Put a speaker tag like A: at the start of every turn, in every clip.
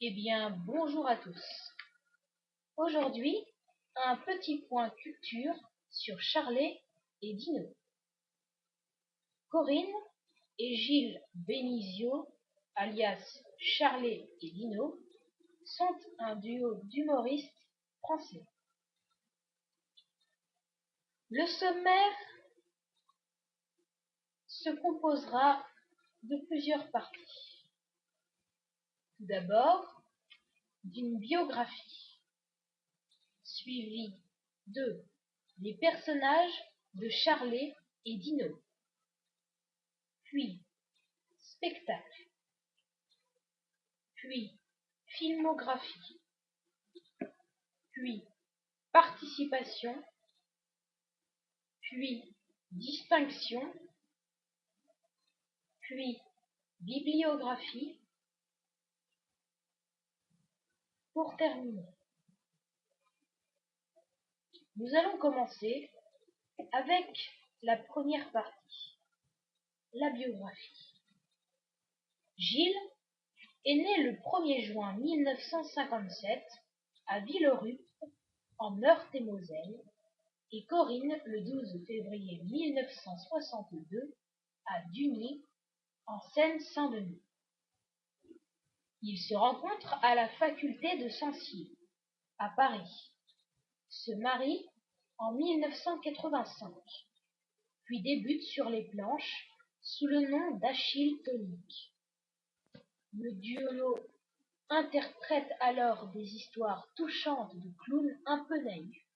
A: Eh bien, bonjour à tous. Aujourd'hui, un petit point culture sur Charlet et Dino. Corinne et Gilles Bénizio, alias Charlet et Dino, sont un duo d'humoristes français. Le sommaire se composera de plusieurs parties. Tout d'abord, d'une biographie, suivie de les personnages de Charlet et Dino, puis spectacle, puis filmographie, puis participation, puis distinction, puis bibliographie, pour terminer. Nous allons commencer avec la première partie, la biographie. Gilles est né le 1er juin 1957 à Villerupt, en Meurthe-et-Moselle, et Corinne le 12 février 1962 à Dugny, en Seine-Saint-Denis. Ils se rencontrent à la faculté de Censier, à Paris, se marient en 1985, puis débutent sur les planches sous le nom d'Achille Tonique. Le duo interprète alors des histoires touchantes de clowns un peu naïfs,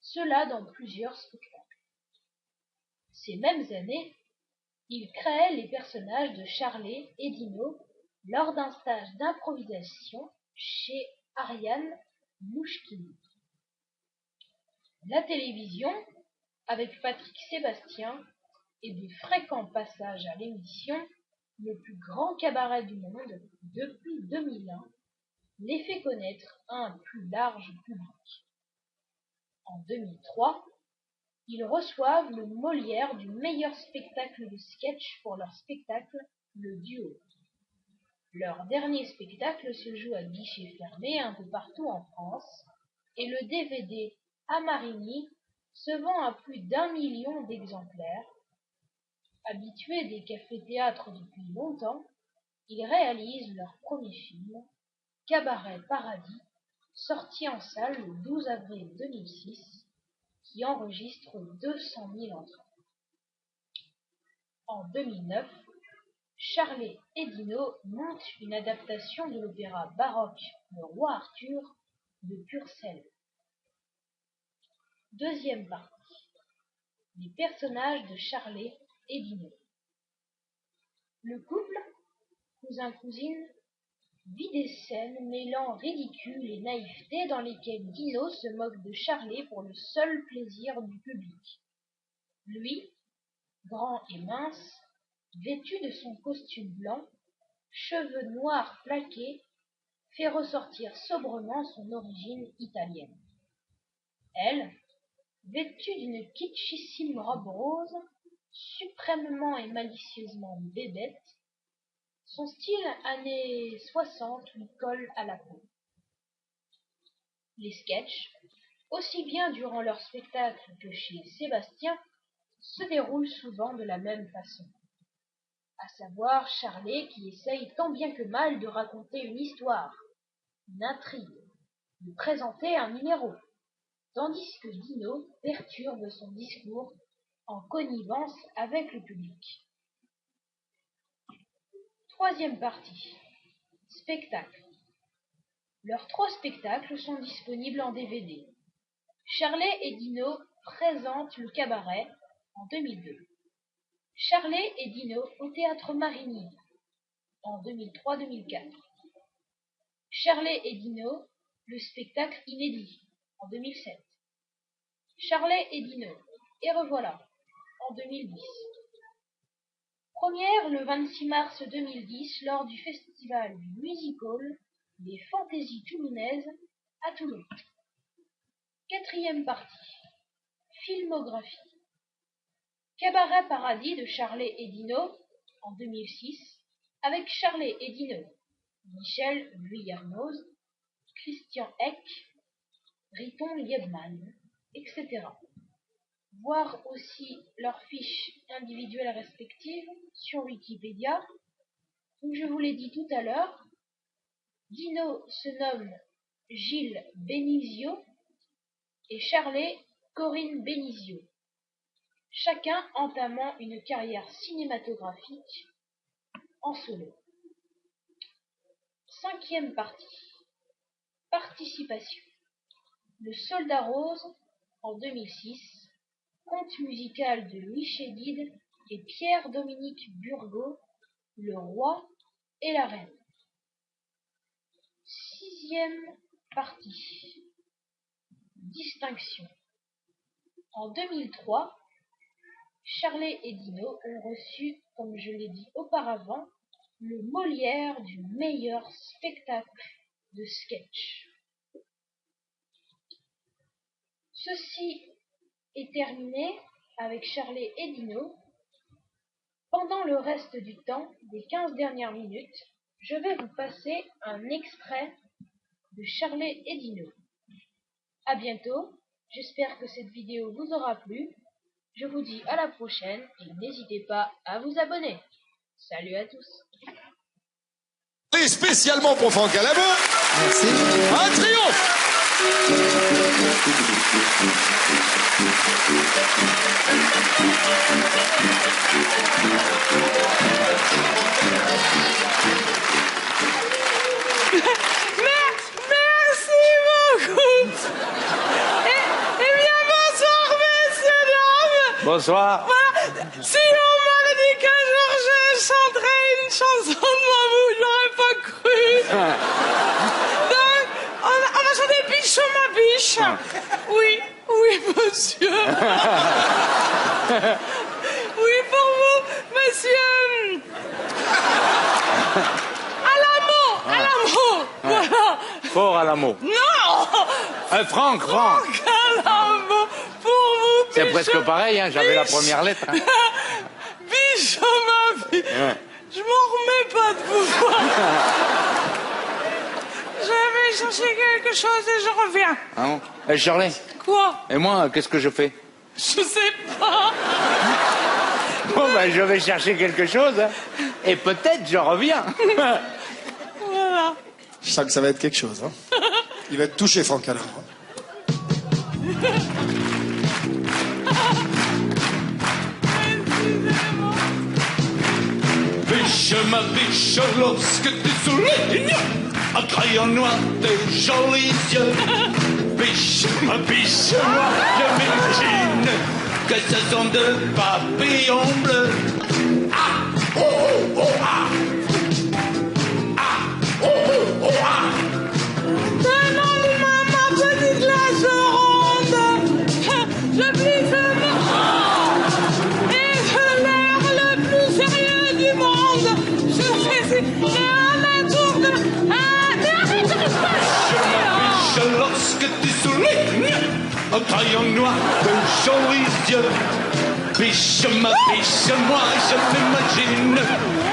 A: cela dans plusieurs spectacles. Ces mêmes années, il créait les personnages de Charlet et Dino lors d'un stage d'improvisation chez Ariane Mouchkine. La télévision, avec Patrick Sébastien et de fréquents passages à l'émission Le plus grand cabaret du monde depuis 2001, les fait connaître à un plus large public. En 2003, ils reçoivent le Molière du meilleur spectacle de sketch pour leur spectacle Le Duo. Leur dernier spectacle se joue à guichet fermé un peu partout en France et le DVD à Marigny se vend à plus d'1 million d'exemplaires. Habitués des cafés-théâtres depuis longtemps, ils réalisent leur premier film, Cabaret Paradis, sorti en salle le 12 avril 2006, qui enregistre 200 000 entrées. En 2009, Charlet et Dino montent une adaptation de l'opéra baroque Le Roi Arthur de Purcell. Deuxième partie, les personnages de Charlet et Dino. Le couple, cousin-cousine, vit des scènes mêlant ridicule et naïveté dans lesquelles Dino se moque de Charlet pour le seul plaisir du public. Lui, grand et mince, vêtu de son costume blanc, cheveux noirs plaqués, fait ressortir sobrement son origine italienne. Elle, vêtue d'une kitschissime robe rose, suprêmement et malicieusement bébête, son style années 60 lui colle à la peau. Les sketchs, aussi bien durant leur spectacle que chez Sébastien, se déroulent souvent de la même façon. À savoir Charlet qui essaye tant bien que mal de raconter une histoire, une intrigue, de présenter un numéro, tandis que Dino perturbe son discours en connivence avec le public. Troisième partie, spectacle. Leurs 3 spectacles sont disponibles en DVD. Charlet et Dino présentent le cabaret en 2002. Charlet et Dino au théâtre Marigny en 2003-2004. Charlet et Dino, le spectacle inédit en 2007. Charlet et Dino, et revoilà en 2010. Première le 26 mars 2010 lors du festival du Music Hall Les Fantaisies Toulonnaises à Toulon. Quatrième partie, filmographie. Cabaret Paradis de Charlet et Dino en 2006 avec Charlet et Dino, Michel Vuillermoz, Christian Eck, Riton Liebman, etc. Voir aussi leurs fiches individuelles respectives sur Wikipédia, où je vous l'ai dit tout à l'heure, Dino se nomme Gilles Benizio et Charlet Corinne Benizio, chacun entamant une carrière cinématographique en solo. 5e partie. Participation. Le Soldat Rose en 2006, conte musical de Louis Chédid et Pierre-Dominique Burgot, Le Roi et la Reine. 6e partie. Distinction. En 2003, Charlet et Dino ont reçu, comme je l'ai dit auparavant, le Molière du meilleur spectacle de sketch. Ceci est terminé avec Charlet et Dino. Pendant le reste du temps, des 15 dernières minutes, je vais vous passer un extrait de Charlet et Dino. À bientôt, j'espère que cette vidéo vous aura plu. Je vous dis à la prochaine et n'hésitez pas à vous abonner. Salut à tous.
B: Et spécialement pour Franck Alameux.
C: Merci.
B: Un triomphe.
D: Merci beaucoup. Eh bien, bonsoir, messieurs, dames.
C: Bonsoir.
D: Voilà. Si on m'avait dit qu'un jour je chanterais une chanson devant vous, je l'aurais pas cru. Donc, on va chanter Biche ma biche. Oui, monsieur. Oui, pour vous, monsieur. À la mot. Voilà.
C: Fort à l'amour.
D: Non.
C: Franck.
D: Calamo, pour vous,
C: C'est
D: Bichot,
C: presque pareil, hein, j'avais la
D: Bichot.
C: première lettre. Hein.
D: Bichot, ma vie.
C: Ouais.
D: Je m'en remets pas de vous voir. Je vais chercher quelque chose et je reviens.
C: Ah bon. Charlet,
D: Quoi?
C: et moi, qu'est-ce que je fais?
D: Je sais pas.
C: Bon, ben, je vais chercher quelque chose, hein, et peut-être je reviens.
D: Voilà.
B: Je sens que ça va être quelque chose. Hein. Il va être touché, Franck Alameux.
E: Biche, ma biche, lorsque tu soulignes un crayon noir tes jolis yeux. Biche, ma biche, moi, je m'imagine que ce sont deux papillons bleus. Ah, oh, oh, oh, ah. Ah, oh, oh, oh, ah.
D: Demande-moi ma petite glace ronde. Je plisse mon et de l'air le plus sérieux du monde. Je fais à ma tour de... Ah, mais arrête, j'arrive pas à
E: Biche, lorsque tu soulignes un crayon noir de jolis yeux. Biche, ma biche, moi je m'imagine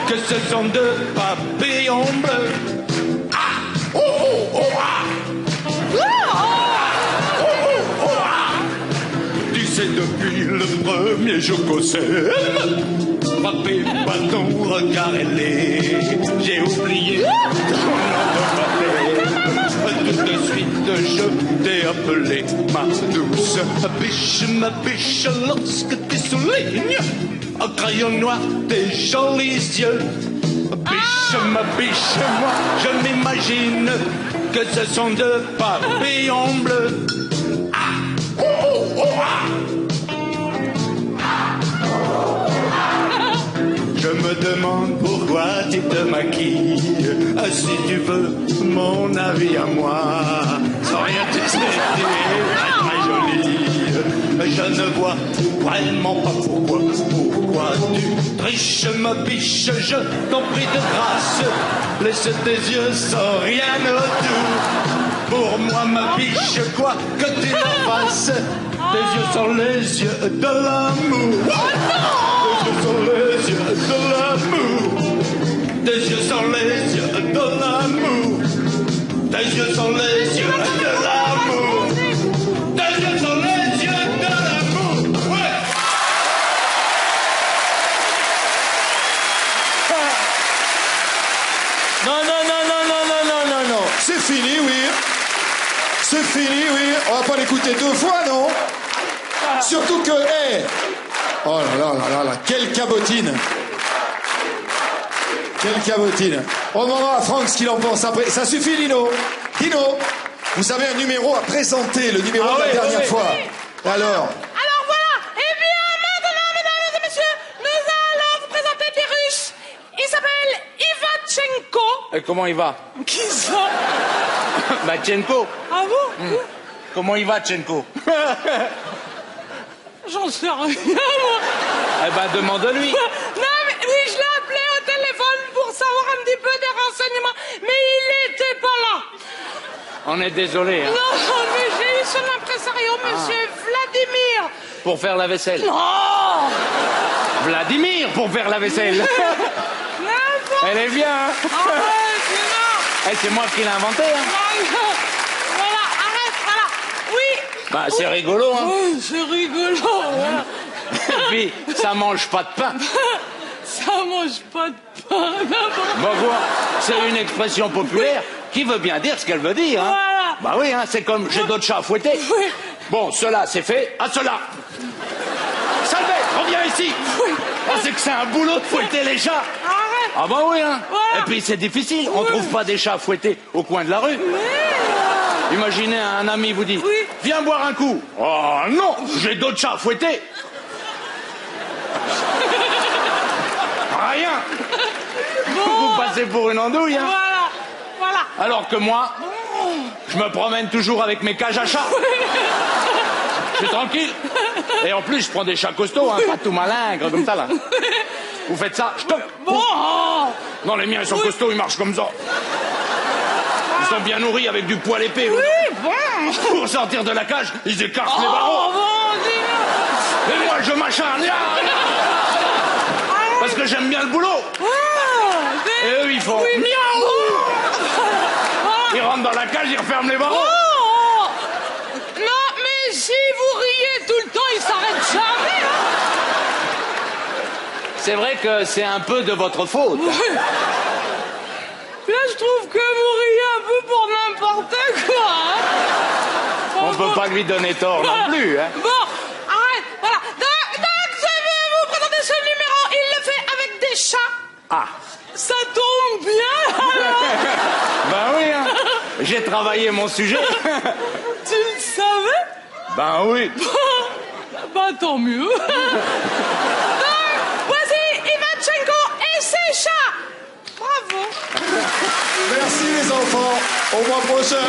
E: que ce sont deux papillons bleus. Ah, oh, oh, oh, ah. Ah, oh, oh, oh, ah. Tu sais, depuis le premier jour qu'on s'aime, frappé par ton regard ailé, j'ai oublié ton nom de m'appeler. Tout de suite je t'ai appelé ma douce biche, ma biche, lorsque tu soulignes un crayon noir tes jolis yeux. Biche, ma biche, moi je m'imagine que ce sont deux papillons bleus. Ah, oh, oh, oh, ah. Je me demande pourquoi tu te maquilles. Si tu veux mon avis à moi, sans rien te dire, tu es très jolie. Je ne vois vraiment pas pourquoi tu triches, ma biche. Je t'en prie de grâce, laisse tes yeux sans rien autour. Pour moi, ma biche, quoi que tu en fasses, tes yeux sont les yeux de l'amour. Tes yeux sont les yeux de l'amour. Tes yeux sont les yeux de l'amour.
B: fini, oui. On va pas l'écouter 2 fois, non? Surtout que, hey, oh là là là là là, quelle cabotine. Quelle cabotine. On demandera à Franck ce qu'il en pense après. Ça suffit, Lino. Dino, vous avez un numéro à présenter, le numéro de la dernière fois. Alors
D: voilà. Eh bien, maintenant, mesdames et messieurs, nous allons vous présenter des Russes. Il s'appelle Ivachenko.
C: Et comment il va?
D: Qui ça?
C: Bah, Tchenko.
D: Ah bon?
C: Comment il va, Tchenko?
D: J'en sais rien, moi.
C: Eh ben, demande-lui.
D: Non, mais oui, je l'ai appelé au téléphone pour savoir un petit peu des renseignements, mais il était pas là.
C: On est désolé, hein.
D: Non, mais j'ai eu son impresario, monsieur Vladimir.
C: Pour faire la vaisselle.
D: Oh!
C: Vladimir pour faire la vaisselle.
D: N'importe.
C: Elle est bien, hein.
D: Arrête, non.
C: Eh, c'est moi qui l'ai inventé, hein.
D: Voilà, arrête, voilà. Oui.
C: Bah, c'est rigolo, hein.
D: Oui, c'est rigolo, voilà.
C: Et puis, ça mange pas de pain.
D: Ça mange pas de pain, n'importe.
C: Bon, quoi, c'est une expression populaire qui veut bien dire ce qu'elle veut dire, hein.
D: Voilà.
C: Bah oui, hein, c'est comme j'ai d'autres chats à fouetter.
D: Oui.
C: Bon, cela, c'est fait. À cela. Salvette, reviens ici.
D: Oui.
C: Oh, c'est que c'est un boulot de fouetter les chats.
D: Arrête.
C: Ah bah oui, hein.
D: Voilà.
C: Et puis c'est difficile, on trouve pas des chats à fouetter au coin de la rue. Imaginez un ami vous dit,
D: Oui.
C: viens boire un coup. Oh non, j'ai d'autres chats à fouetter. Rien. Vous passez pour une andouille, hein.
D: Voilà.
C: Alors que moi, je me promène toujours avec mes cages à chats. Je suis tranquille. Et en plus, je prends des chats costauds, hein, pas tout malingres comme ça, là. Vous faites ça, je toque.
D: Bon.
C: Non, les miens, ils sont costauds, ils marchent comme ça. Ils sont bien nourris avec du poil épais.
D: Oui, bon.
C: Pour sortir de la cage, ils écartent les barreaux.
D: Oh, bon, dis-le.
C: Et moi, je m'acharne. Parce que j'aime bien le boulot. Et eux, ils font miaou. Ils rentrent dans la cage, ils referment les barreaux.
D: Oh. Non, mais si vous riez tout le temps, il s'arrête jamais, hein.
C: C'est vrai que c'est un peu de votre faute.
D: Là, je trouve que vous riez un peu pour n'importe quoi, hein.
C: On peut pas lui donner tort non plus, hein.
D: Bon, arrête, voilà. Donc, je vais vous présenter ce numéro. Il le fait avec des chats.
C: Ah.
D: Ça tombe bien, alors.
C: Ben oui, hein. J'ai travaillé mon sujet.
D: Tu le savais?
C: Ben oui.
D: Bah, tant mieux. Donc, voici Ivachenko et ses chats. Bravo.
B: merci les enfants. Au mois prochain.